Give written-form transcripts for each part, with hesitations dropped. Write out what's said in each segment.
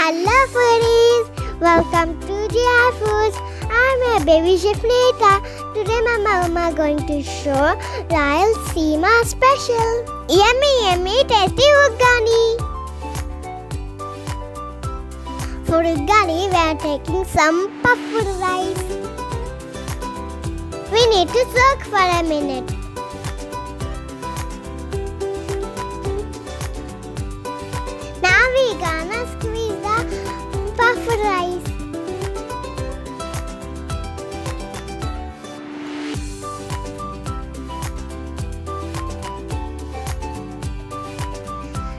Hello foodies, welcome to GR Foods. I'm a baby chef Nehitha. Today my mama going to show Rayalaseema special. Yummy tasty Uggani. For Uggani we are taking some puffed rice. We need to soak for a minute. Now we gonna squeeze the puffed rice.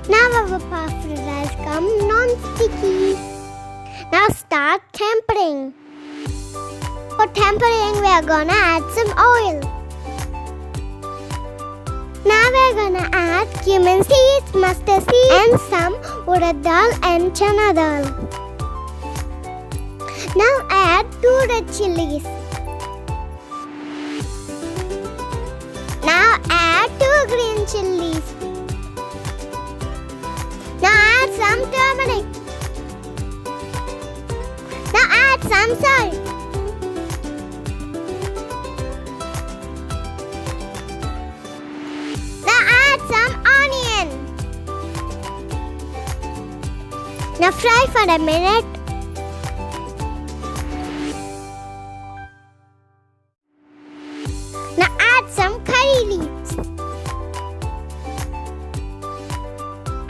Now our puffed rice come non-sticky. Now start tempering. For tempering we are gonna add some oil. Now we are gonna add cumin seeds, mustard seeds and some urad dal and chana dal. Now add 2 red chilies. Now add 2 green chilies. Now add some turmeric. Now add some salt. Some onion. Now fry for a minute. Now add some curry leaves.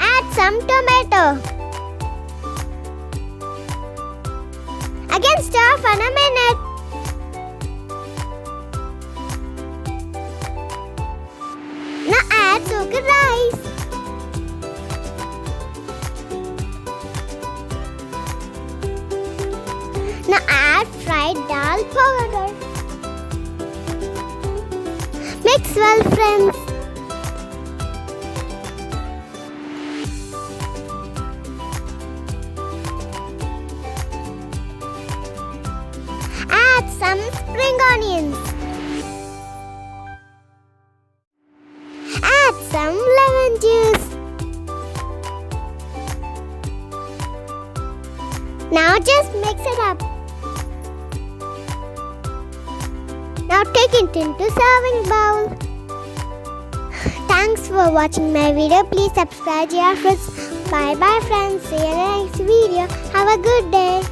Add some tomato. Again stir for a minute. Now add soaked rice. Now add fried dal powder. Mix well, friends. Add some spring onions. Add some lemon juice. Now just mix it up. Now take it into serving bowl. Thanks for watching my video. Please subscribe to GR Foods. Bye bye friends. See you in the next video. Have a good day.